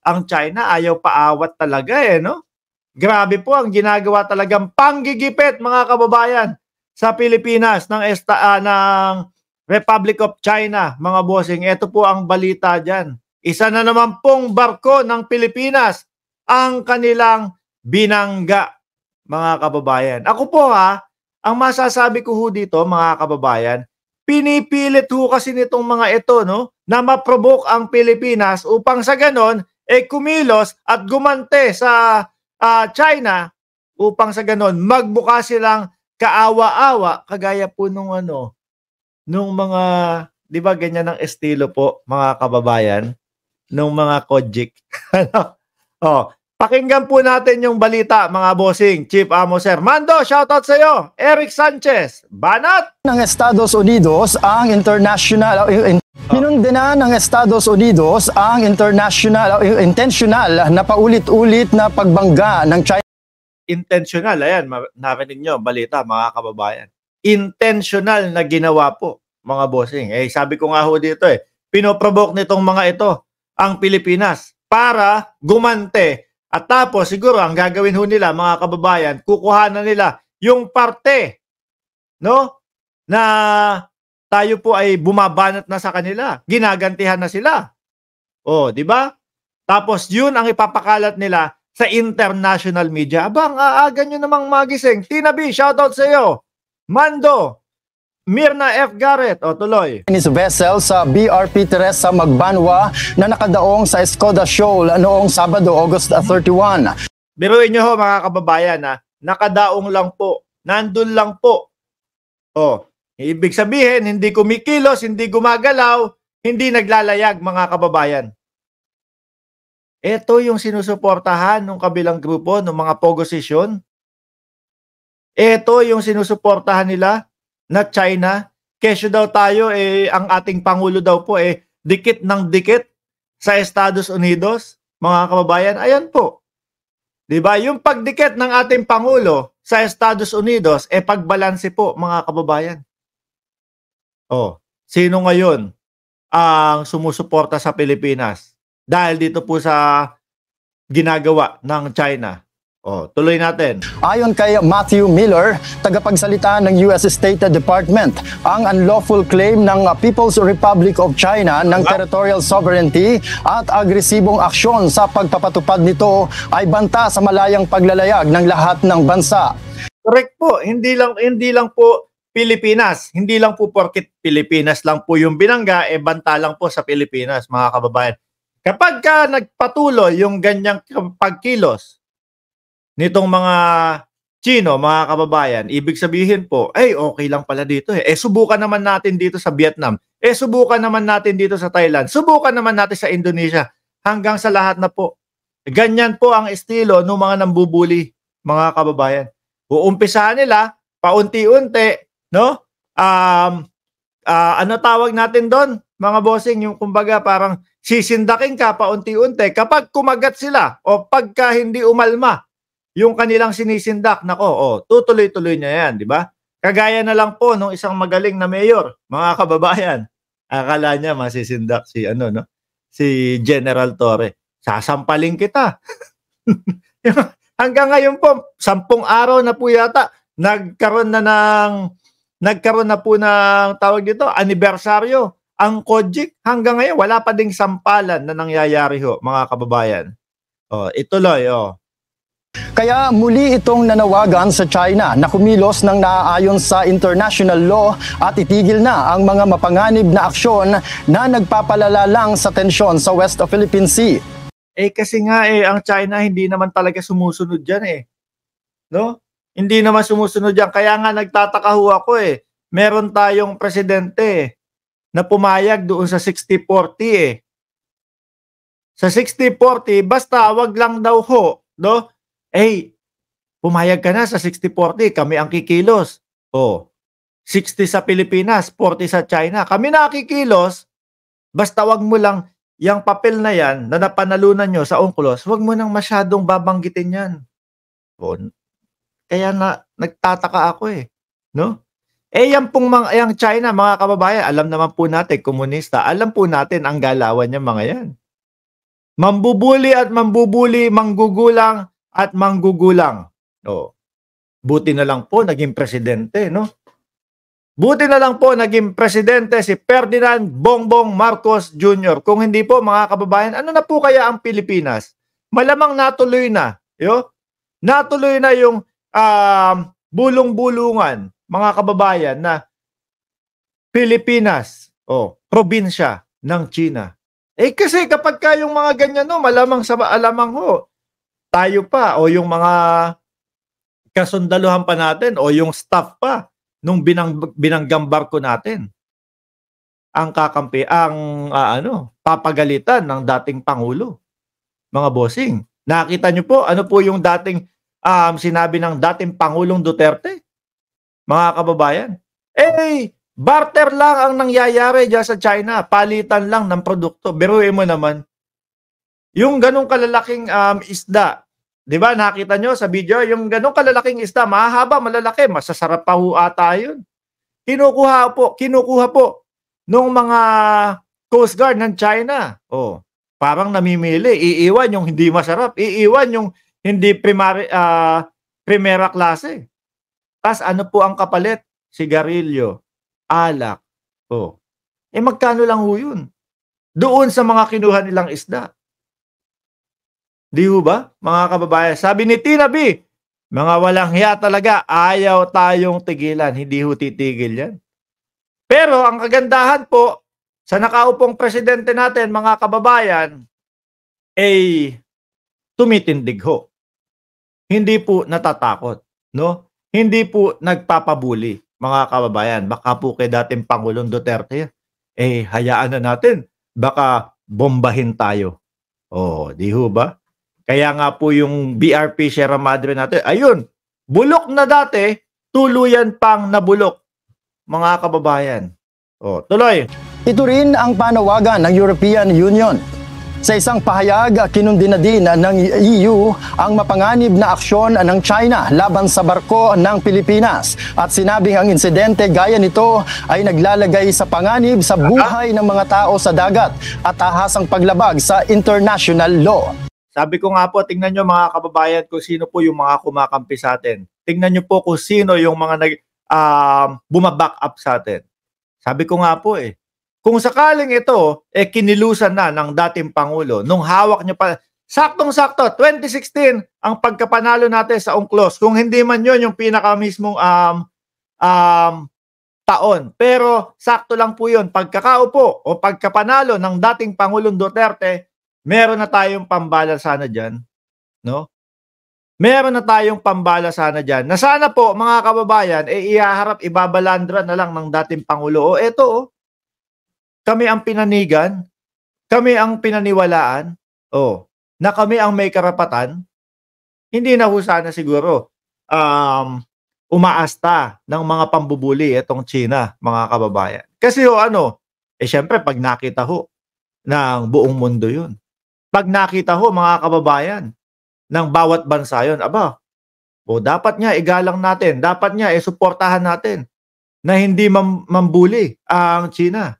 ang China ayaw paawat talaga no? Grabe po ang ginagawa talagang panggigipit mga kababayan sa Pilipinas ng Republic of China, mga bossing. Ito po ang balita diyan. Isa na naman pong barko ng Pilipinas ang kanilang binangga, mga kababayan. Ako po ang masasabi ko ho dito, mga kababayan, pinipilit ho kasi nitong mga ito na ma-provoke ang Pilipinas upang sa ganon kumilos at gumante sa China upang sa ganon magbuka silang kaawa-awa kagaya po nung mga, di ba ganyan ang estilo po mga kababayan nung mga Kojik. Pakinggan po natin yung balita mga bossing. Chief Amo Sir Mando, shoutout sa iyo. Eric Sanchez, banat ng Estados Unidos ang international Pinundina ng Estados Unidos ang intentional na paulit-ulit na pagbangga ng China. Intentional, ayan, narinig nyo, balita mga kababayan. Intentional na ginawa po, mga bossing. Sabi ko nga ho dito pinoprovoke nitong mga ito ang Pilipinas para gumante. At tapos siguro ang gagawin ho nila, mga kababayan, kukuha na nila yung parte, na tayo po ay bumabanat na sa kanila. Ginagantihan na sila. Di ba? Tapos yun ang ipapakalat nila sa international media. Abang, aaga nyo namang magising. Tina B, shoutout sa iyo. Mando, Mirna F. Garrett, tuloy. Chinese vessel sa BRP Teresa Magbanwa na nakadaong sa Escoda Shoal noong Sabado, August 31. Biruin nyo ho, mga kababayan, nakadaong lang po. Nandun lang po. Ibig sabihin, hindi kumikilos, hindi gumagalaw, hindi naglalayag, mga kababayan. Ito yung sinusuportahan ng kabilang grupo, ng mga pogosisyon. Ito yung sinusuportahan nila na China. Kesyo daw tayo, ang ating Pangulo daw po, dikit ng dikit sa Estados Unidos, mga kababayan. Ayan po. Diba? Yung pagdikit ng ating Pangulo sa Estados Unidos, pagbalanse po, mga kababayan. Sino ngayon ang sumusuporta sa Pilipinas? Dahil dito po sa ginagawa ng China. Tuloy natin. Ayon kay Matthew Miller, tagapagsalita ng US State Department, ang unlawful claim ng People's Republic of China ng territorial sovereignty at agresibong aksyon sa pagpapatupad nito ay banta sa malayang paglalayag ng lahat ng bansa. Correct po. Hindi lang po Pilipinas. Hindi lang po porket Pilipinas lang po yung binangga, banta lang po sa Pilipinas, mga kababayan. Kapag nagpatuloy yung ganyang pagkilos nitong mga Chino, mga kababayan, ibig sabihin po, okay lang pala dito. Subukan naman natin dito sa Vietnam. Subukan naman natin dito sa Thailand. Subukan naman natin sa Indonesia. Hanggang sa lahat na po. Ganyan po ang estilo ng mga nambubuli, mga kababayan. Uumpisahan nila, paunti-unti, ano tawag natin doon, mga bossing, yung kumbaga parang sisindakin ka paunti-unti. Kapag kumagat sila o pagka hindi umalma yung kanilang sinisindak, tutuloy-tuloy niya yan, di ba? Kagaya na lang po nung isang magaling na mayor, mga kababayan. Akala niya masisindak si General Torre. Sasampalin kita. Hanggang ngayon po, 10 araw na po yata, nagkaroon na po ng tawag dito, anibersaryo. Ang Kojik, hanggang ngayon, wala pa ding sampalan na nangyayari ho, mga kababayan. Ituloy, Kaya muli itong nanawagan sa China na kumilos ng naaayon sa international law at itigil na ang mga mapanganib na aksyon na nagpapalala lang sa tensyon sa West Philippine Sea. Kasi nga ang China hindi naman talaga sumusunod dyan no? Hindi naman sumusunod dyan. Kaya nga nagtataka ho ako meron tayong presidente na pumayag doon sa 60-40 Sa 60-40, basta wag lang daw ho, no? Pumayag ka na sa 60-40, kami ang kikilos. 60 sa Pilipinas, 40 sa China. Kami nakikilos, basta wag mo lang yung papel na yan na napanalunan nyo sa UNCLOS, wag mo nang masyadong babanggitin yan. Kaya nagtataka ako no? Yan pong yung China, mga kababayan, alam naman po natin, komunista, alam po natin ang galawan niya mga yan. Mambubuli at mambubuli, manggugulang at manggugulang. Oh, buti na lang po naging presidente, no? Buti na lang po naging presidente si Ferdinand Bongbong Marcos Jr. Kung hindi po, mga kababayan, ano na po kaya ang Pilipinas? Malamang natuloy na. Natuloy na yung bulong-bulungan, mga kababayan, na Pilipinas, probinsya ng China. Kasi kapag yung mga ganyan, no, malamang sa alamang tayo pa o yung mga kasundaluhan pa natin o yung staff pa nung binanggang barko natin ang papagalitan ng dating Pangulo. Mga bossing, nakita nyo po ano po yung dating sinabi ng dating Pangulong Duterte? Mga kababayan, barter lang ang nangyayari dyan sa China, palitan lang ng produkto. Biruin mo naman, yung ganong kalalaking isda, di ba nakita nyo sa video, yung ganong kalalaking isda, mahaba, malalaki, masasarap pa ho ata yun. Kinukuha po nung mga Coast Guard ng China. Parang namimili, iiwan yung hindi masarap, iiwan yung hindi primera klase. Tas ano po ang kapalit? Sigarilyo, alak. Magkano lang ho yun? Doon sa mga kinuha nilang isda. Di ho ba, mga kababayan? Sabi ni Tina B, mga walang hiya talaga, ayaw tayong tigilan. Hindi ho titigil yan. Pero ang kagandahan po, sa nakaupong presidente natin, mga kababayan, tumitindig ho. Hindi po natatakot, no? Hindi po nagpapabuli, mga kababayan. Baka po kay dating Pangulong Duterte, hayaan na natin, baka bombahin tayo. Di ho ba? Kaya nga po yung BRP Sierra Madre natin, ayun, bulok na dati, tuluyan pang nabulok, mga kababayan. Tuloy. Ito rin ang panawagan ng European Union. Sa isang pahayag, kinundina din ng EU ang mapanganib na aksyon ng China laban sa barko ng Pilipinas at sinabing ang insidente gaya nito ay naglalagay sa panganib sa buhay ng mga tao sa dagat at ahasang paglabag sa international law. Sabi ko nga po, tingnan nyo mga kababayan kung sino po yung mga kumakampi sa atin. Tingnan nyo po kung sino yung mga bumaback up sa atin. Sabi ko nga po kung sakaling ito kinilusan na ng dating Pangulo, nung hawak niya pa, saktong-sakto, 2016 ang pagkapanalo natin sa UNCLOS. Kung hindi man yun yung pinakamismong taon. Pero sakto lang po yun. Pagkakaupo o pagkapanalo ng dating Pangulong Duterte, meron na tayong pambala sana dyan. No? Meron na tayong pambala sana dyan. Na sana po, mga kababayan, ihaharap, ibabalandra na lang ng dating Pangulo. Eto, kami ang pinanigan, kami ang pinaniwalaan, na kami ang may karapatan. Hindi na ho sana siguro umaasta ng mga pambubuli itong China, mga kababayan. Kasi syempre pag nakita ho ng buong mundo yun. Pag nakita ho, mga kababayan, ng bawat bansa yun, dapat nga igalang natin, dapat nga suportahan natin na hindi mambuli ang China.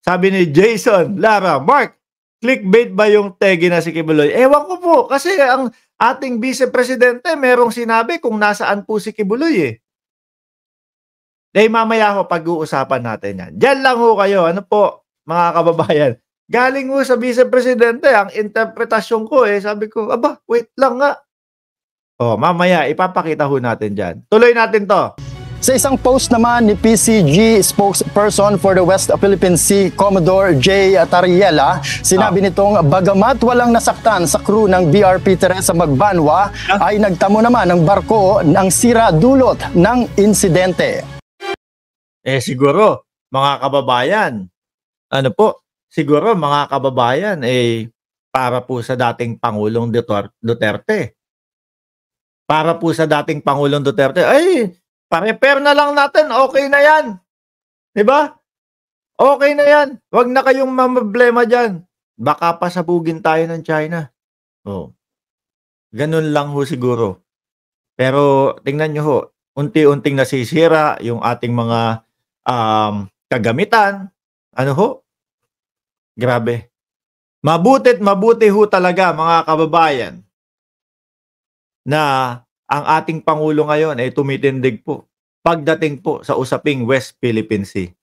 Sabi ni Jason Lara, Mark, clickbait ba yung tegi na si Kibuloy? Ewan ko po, kasi ang ating vice-presidente merong sinabi kung nasaan po si Kibuloy mamaya ho, pag-uusapan natin yan. Diyan lang ho kayo, mga kababayan. Galing ho sa vice-presidente, ang interpretasyon ko sabi ko, wait lang nga. Mamaya, ipapakita ho natin dyan. Tuloy natin to. Sa isang post naman ni PCG spokesperson for the West Philippine Sea, Commodore J. Tariela, sinabi nitong bagamat walang nasaktan sa crew ng BRP Teresa Magbanwa, ay nagtamo naman ng barko ng sira dulot ng insidente. Siguro, mga kababayan, siguro mga kababayan, para po sa dating Pangulong Duterte. Para po sa dating Pangulong Duterte, pa-repair na lang natin, okay na yan. Diba? Okay na yan. Huwag na kayong problema dyan. Baka pasabugin tayo ng China. Ganun lang ho siguro. Pero tingnan nyo ho, unti-unting nasisira yung ating mga kagamitan. Grabe. Mabutit mabuti ho talaga mga kababayan na ang ating Pangulo ngayon ay tumitindig po pagdating po sa usaping West Philippine Sea.